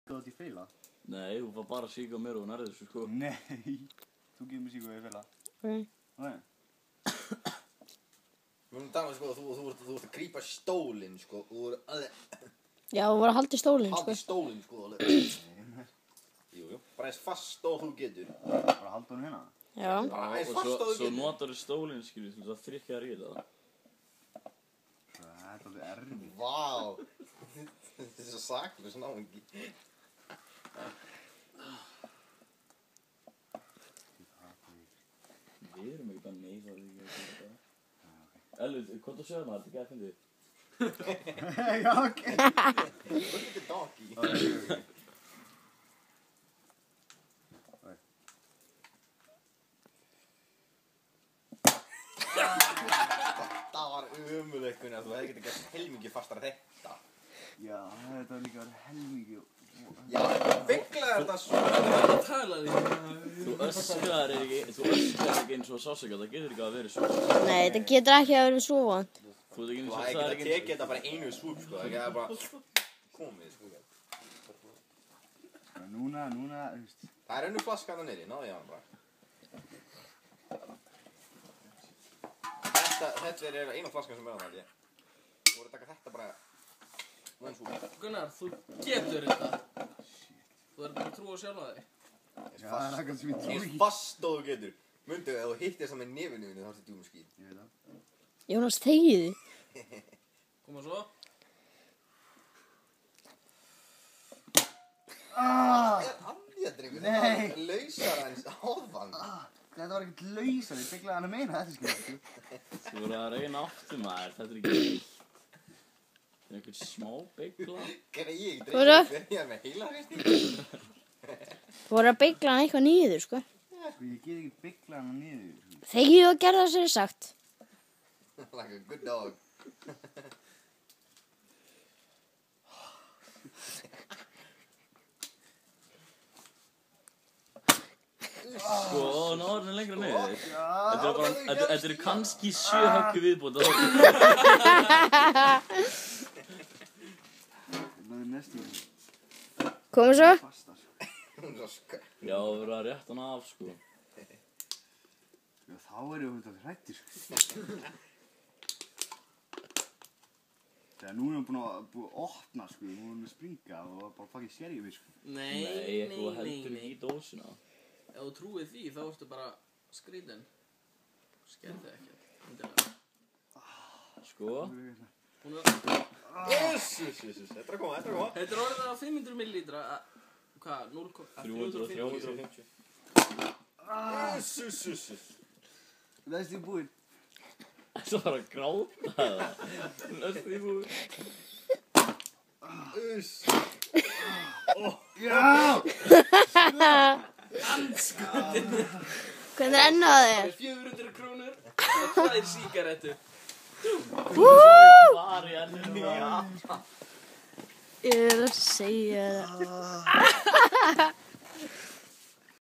Góð í feila? Nei, þú fær bara síka mér og nærður þessu, sko. Nei. Þú gefur mér síka í feila. Nei. Nei. Við erum talað, sko, þú ert að grípa stólinn, sko, og þú ert að... Já, þú voru að halda í stólinn, sko. Halda í stólinn, sko, alveg. Jú. Bara eins fast og þú getur. Bara halda honum hérna? Já. Bara eins Og fast og þú svo getur. notar þú stólinn, skilur, til að þrykja þér í það. Þetta er erfið. Vá. Þetta er svo saklaus náungi. Við erum ekki bara nei, það er ekki að gera það. Elvið, hvað þú segir maður, þetta er ekki að fyndið. Já, ok. Look at the doggy. Okay. Það var ömulegt, Gunnar, þú hefði getið gert helmingi fastar að þetta. Já, þetta var líka helmingi. Já, bygglaði þetta svo. Það tala líka. Þú öskrar ekki eins og sásöka, það getur ekki að vera svo. Nei, þetta getur ekki að vera svo vant. Þú veit ekki eins Þú og hefði það er getið ekki tekið þetta bara einu svúp, sko. Það hefði bara komið, sko. Núna, þú veist. Það er önnur flaska þarna niðri, náðu ég hann bara. Þetta er eina flaskan sem er þarna, held ég. Þú voru að taka þetta bara... One svúp. Gunnar, þú getur þetta. Þú verður bara að trúa sjálf að þig. Já, það er eitthvað sem ég trúi Eins ekki. fast og þú getur. Mundu, ef þú hittir það með nefinu þínu, þá ertu djúmur skít. Ég veit það. Jónas, þegiðu. Koma svo. Er andjadrengur? Nei. Það var lausar hans áðan. Þetta var ekkert lausar, ég bygglaði hann að meina þetta, skilja. Þú voru að reyna aftur maður, þetta er ekki neitt. Það er einhvern smá byggla. Greið, Hvað er fyrir ég með heila hristing. Þú voru að beigla hann eitthvað niður, sko. Sko, ég get ekki bygglaði hann niður. Þegiðu og gerðu það sem er sagt. Like a good dog. Sko, náður henni lengra niður. Já. Þetta eru kannski 7 höggu viðbútt. Það er næstu Komum svo. fastar. Hún er svo skar. Já, það verður að rétta hana af, sko. Já, þá erum við þetta hrættir, sko. Þegar nú erum við búin að opna, sko. Nú erum við að springa og bara fucking sér yfir, sko. Nei, þú heldur ekki í dósina. Ef þú trúið því, þá ertu bara skrítinn. Skerði ekki. Sko, Hún er... Jessus. Þetta er að koma. Þetta er orðið að 500 millilítra. Hvað? 350. Jessus. Það er stíð búinn. Það var að gráta það. Næstu í búið. Já! Hvernig er ennað Það þér? er 400 krónur og 2 sígarettur. Var í enninu. Já. Ég er að segja það.